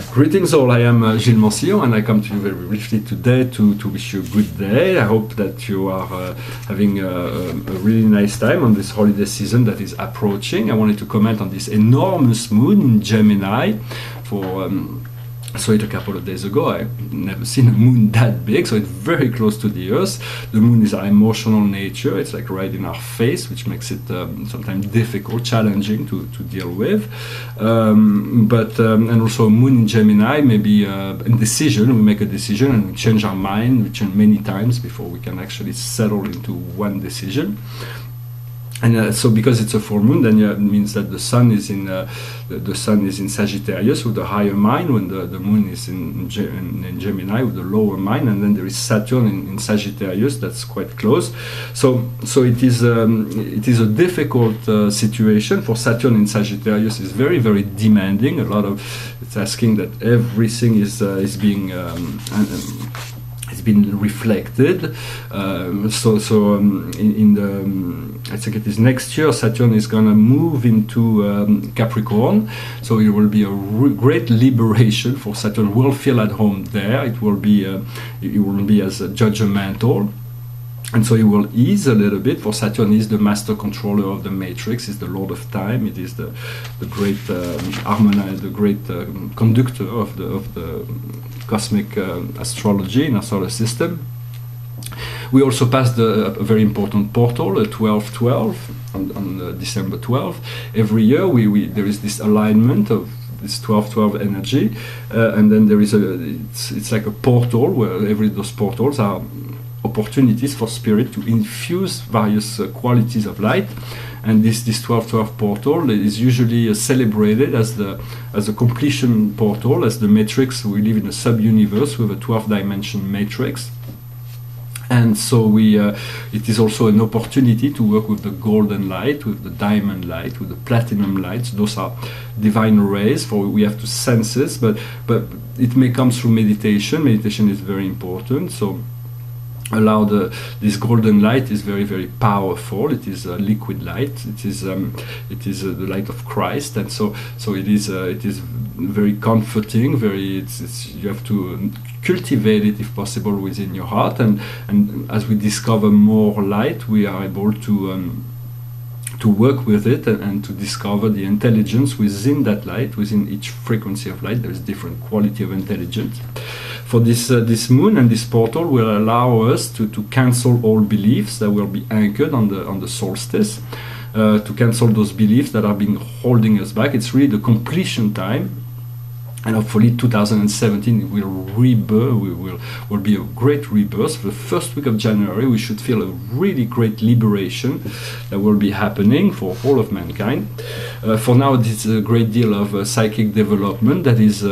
Greetings all, I am Gilles Mancillon and I come to you very briefly today to wish you a good day. I hope that you are having a really nice time on this holiday season that is approaching. I wanted to comment on this enormous moon in Gemini. I saw it a couple of days ago. I've never seen a moon that big, so it's very close to the Earth. The moon is our emotional nature. It's like right in our face, which makes it sometimes difficult, challenging to deal with. And also a moon in Gemini, maybe a decision. We make a decision and we change our mind. We change many times before we can actually settle into one decision. And so, because it's a full moon, then it means that the sun is in Sagittarius with the higher mind, when the moon is in Gemini with the lower mind, and then there is Saturn in Sagittarius. That's quite close. So it is a difficult situation for Saturn in Sagittarius. Is very, very demanding. It's asking that everything is being been reflected. I think it is next year Saturn is going to move into Capricorn, so it will be a great liberation for Saturn. Will feel at home there. It will be as judgmental. And so it will ease a little bit. For Saturn is the master controller of the matrix, is the lord of time. It is the great harmonizer, the great conductor of the cosmic astrology in our solar system. We also passed a very important portal, 12-12, on December 12th. Every year there is this alignment of this 12-12 energy, and then there is it's like a portal where those portals are opportunities for spirit to infuse various qualities of light. And this 12-12 portal is usually celebrated as a completion portal, as the matrix. We live in a sub-universe with a 12-dimension matrix. And so it is also an opportunity to work with the golden light, with the diamond light, with the platinum lights. Those are divine rays, for we have to sense this, but it may come through meditation. Meditation is very important. So this golden light is very, very powerful. It is a liquid light. It is the light of Christ, and so it is very comforting. You have to cultivate it if possible within your heart, and as we discover more light, we are able to work with it and to discover the intelligence within that light. Within each frequency of light, there is different quality of intelligence. For this moon and this portal will allow us to cancel all beliefs that will be anchored on the solstice, to cancel those beliefs that are being holding us back. It's really the completion time. And hopefully 2017 will rebirth, will be a great rebirth. For the first week of January, we should feel a really great liberation that will be happening for all of mankind. For now, there's a great deal of psychic development that is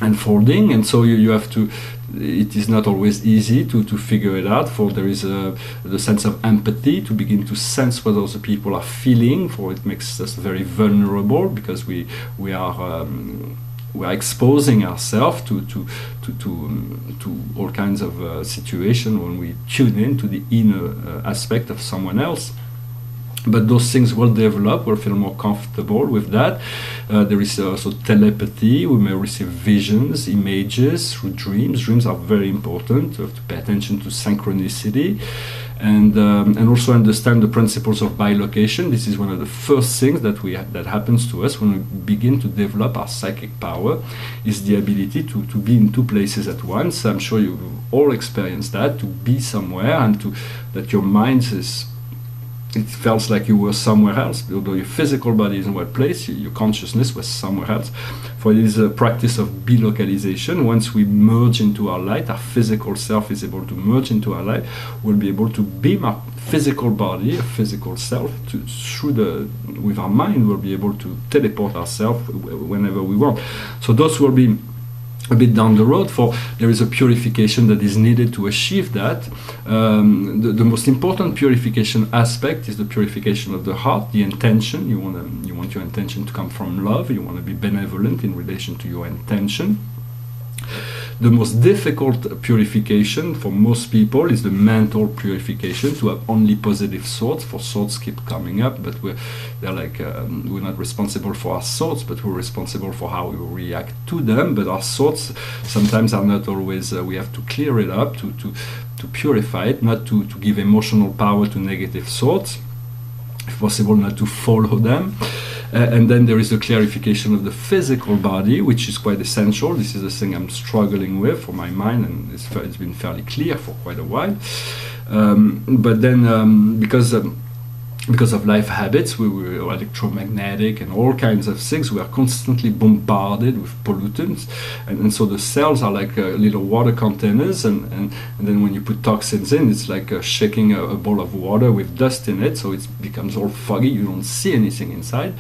unfolding, and so you have to. It is not always easy to figure it out. For there is the sense of empathy, to begin to sense what other people are feeling. For it makes us very vulnerable, because we are exposing ourselves to all kinds of situations when we tune in to the inner aspect of someone else. But those things will develop. We'll feel more comfortable with that. There is also telepathy. We may receive visions, images through dreams. Dreams are very important. We have to pay attention to synchronicity, and also understand the principles of bilocation. This is one of the first things that happens to us when we begin to develop our psychic power, is the ability to be in two places at once. I'm sure you've all experienced that, to be somewhere and that your mind is. It feels like you were somewhere else, although your physical body is in one place, your consciousness was somewhere else. For it is a practice of bilocalization. Once we merge into our light, our physical self is able to merge into our light. We'll be able to beam our physical body, our physical self, with our mind. We'll be able to teleport ourselves whenever we want. So those will be a bit down the road. For there is a purification that is needed to achieve that. The most important purification aspect is the purification of the heart, the intention. You want your intention to come from love. You want to be benevolent in relation to your intention. the most difficult purification for most people is the mental purification, to have only positive thoughts. For thoughts keep coming up, but they're like we're not responsible for our thoughts, but we're responsible for how we react to them. But our thoughts sometimes are not always. We have to clear it up to purify it, not to give emotional power to negative thoughts. If possible, not to follow them. And then there is the clarification of the physical body, which is quite essential. This is the thing I'm struggling with for my mind, and it's been fairly clear for quite a while. But then, because of life habits, we were electromagnetic and all kinds of things. We are constantly bombarded with pollutants, and so the cells are like little water containers, and then when you put toxins in, it's like shaking a bowl of water with dust in it, so it becomes all foggy. You don't see anything inside.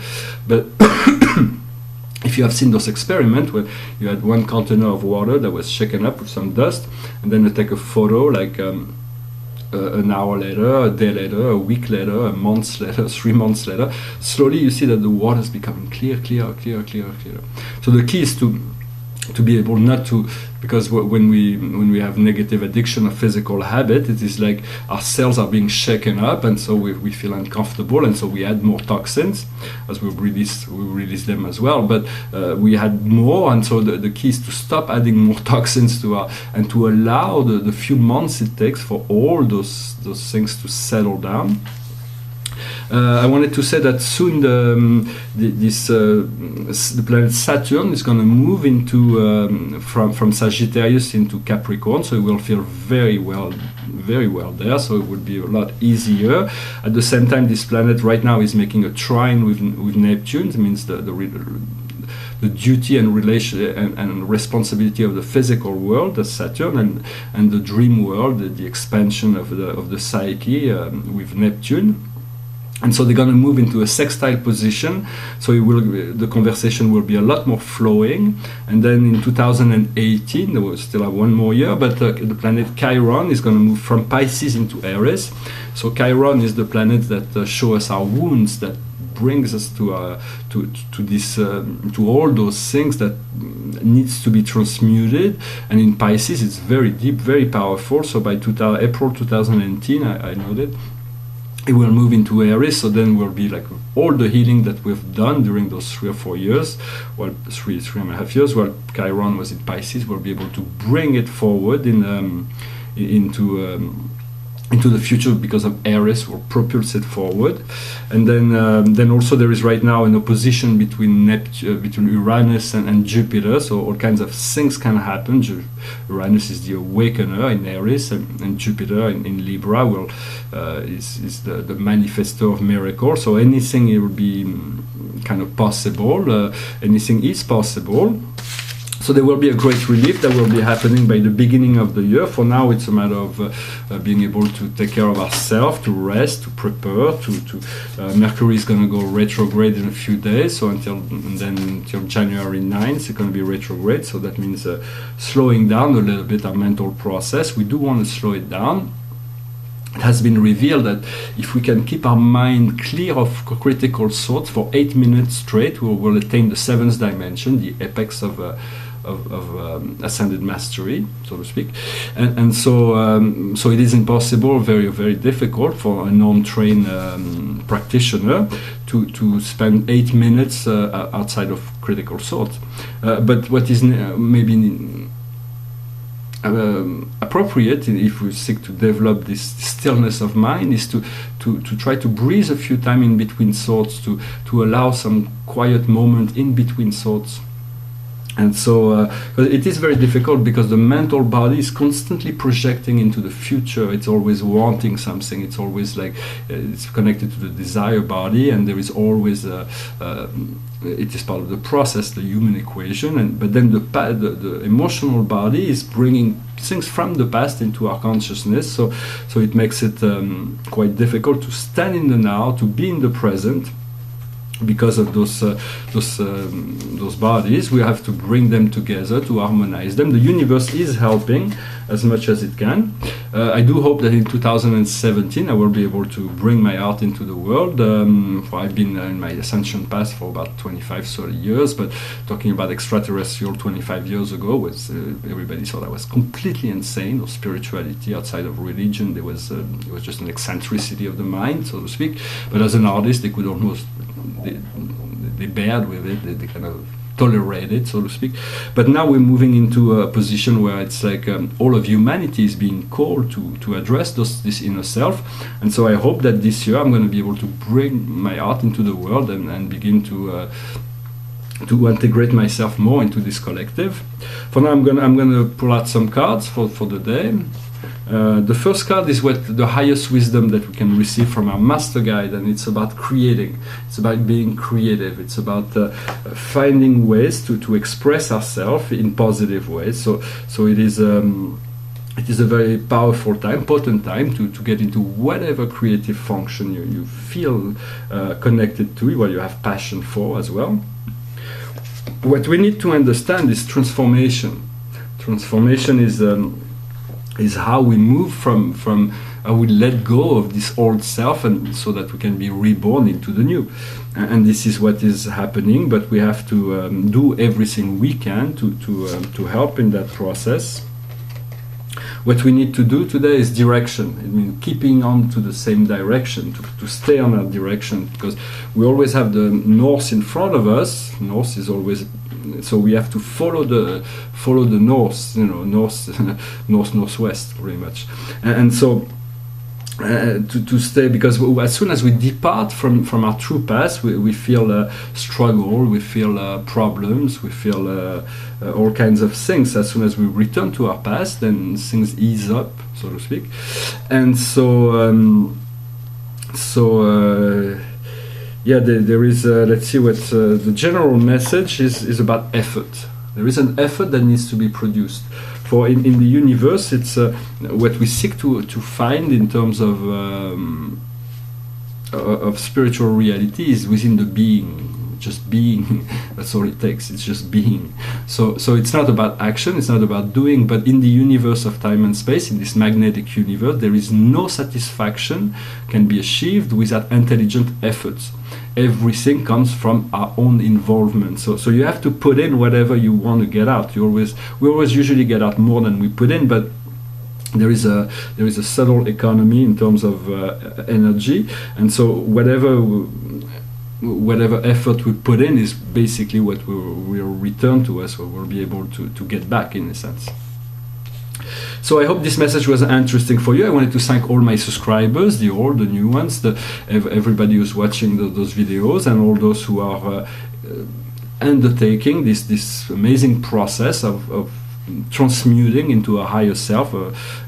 But if you have seen those experiments where you had one container of water that was shaken up with some dust, and then you take a photo like an hour later, a day later, a week later, a month later, 3 months later, slowly you see that the water is becoming clearer. So the key is to be able not to, because when we have negative addiction or physical habit, it is like our cells are being shaken up, and so we feel uncomfortable, and so we add more toxins as we release them as well. But we had more, and so the key is to stop adding more toxins to our, and to allow the few months it takes for all those things to settle down. I wanted to say that soon the planet Saturn is going to move into from Sagittarius into Capricorn, so it will feel very well there. So it will be a lot easier. At the same time, this planet right now is making a trine with Neptune. It means the duty and relation and responsibility of the physical world, the Saturn, and the dream world, the expansion of the psyche with Neptune. And so they're going to move into a sextile position, so the conversation will be a lot more flowing. And then in 2018, we still have one more year, but the planet Chiron is going to move from Pisces into Aries. So Chiron is the planet that shows us our wounds, that brings us to this to all those things that needs to be transmuted. And in Pisces, it's very deep, very powerful. So by April 2018, I know that it will move into Aries, so then will be like all the healing that we've done during those 3 or 4 years, well, three and a half years, while Chiron was in Pisces, we'll be able to bring it forward into the future, because of Aries will propulse it forward. And then also there is right now an opposition between Uranus and Jupiter, so all kinds of things can happen. Uranus is the awakener in Aries, and Jupiter in Libra is the manifestor of miracles. So anything it will be kind of possible. Anything is possible. So there will be a great relief that will be happening by the beginning of the year. For now, it's a matter of being able to take care of ourselves, to rest, to prepare. Mercury is going to go retrograde in a few days, so until January 9th, it's going to be retrograde. So that means slowing down a little bit our mental process. We do want to slow it down. It has been revealed that if we can keep our mind clear of critical thoughts for 8 minutes straight, we will attain the 7th dimension, the apex of ascended mastery, so to speak. And so it is impossible, very, very difficult for a non-trained practitioner to spend 8 minutes outside of critical thought. But what is maybe appropriate, if we seek to develop this stillness of mind, is to try to breathe a few times in between thoughts, to allow some quiet moment in between thoughts. And so it is very difficult, because the mental body is constantly projecting into the future. It's always wanting something. It's always like it's connected to the desire body, and there is always it is part of the process, the human equation. But then the emotional body is bringing things from the past into our consciousness. So it makes it quite difficult to stand in the now, to be in the present. because of those bodies. We have to bring them together to harmonize them. The universe is helping as much as it can. I do hope that in 2017 I will be able to bring my art into the world. I've been in my ascension path for about 25-30 years, but talking about extraterrestrial 25 years ago was everybody thought I was completely insane, or spirituality outside of religion. It was just an eccentricity of the mind, so to speak. But as an artist, they could almost they bared with it. They kind of tolerate it, so to speak. But now we're moving into a position where it's like all of humanity is being called to address this inner self. And so I hope that this year I'm going to be able to bring my art into the world and begin to integrate myself more into this collective. For now, I'm gonna pull out some cards for the day. The first card is what the highest wisdom that we can receive from our master guide, and it's about creating. It's about being creative. It's about finding ways to express ourselves in positive ways. So it is a very powerful time, potent time to get into whatever creative function you feel connected to, what you have passion for as well. What we need to understand is transformation. Transformation is how we move from how we let go of this old self, and so that we can be reborn into the new. And this is what is happening, but we have to do everything we can to help in that process. What we need to do today is direction. I mean, keeping on to the same direction, to stay on that direction, because we always have the north in front of us. North is always, so we have to follow the north, northwest, pretty much, and so. To stay, because as soon as we depart from our true path, we feel struggle, we feel problems, we feel all kinds of things. As soon as we return to our past, then things ease up, so to speak. And there is let's see what the general message is about effort. There is an effort that needs to be produced. For in the universe, it's what we seek to find in terms of spiritual reality is within the being. Just being, that's all it takes. It's just being. So it's not about action, it's not about doing, but in the universe of time and space, in this magnetic universe, there is no satisfaction can be achieved without intelligent efforts. Everything comes from our own involvement. So you have to put in whatever you want to get out. We always usually get out more than we put in, but there is a subtle economy in terms of energy, and so whatever effort we put in is basically what will return to us, or we'll be able to get back, in a sense. So I hope this message was interesting for you. I wanted to thank all my subscribers, the old, the new ones, everybody who's watching those videos, and all those who are undertaking this amazing process of transmuting into a higher self,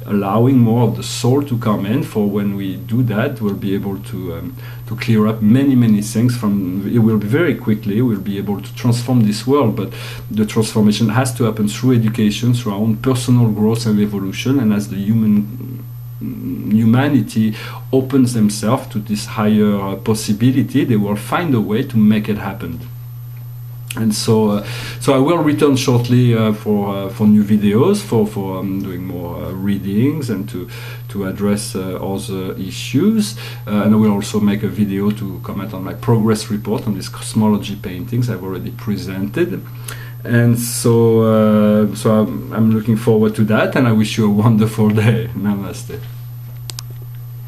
allowing more of the soul to come in. For when we do that, we'll be able to clear up many things. It will be very quickly. We'll be able to transform this world, but the transformation has to happen through education, through our own personal growth and evolution. And as the humanity opens themselves to this higher possibility, they will find a way to make it happen. And so I will return shortly for new videos, for doing more readings and to address other issues. And I will also make a video to comment on my progress report on these cosmology paintings I've already presented. And so I'm looking forward to that, and I wish you a wonderful day. Namaste.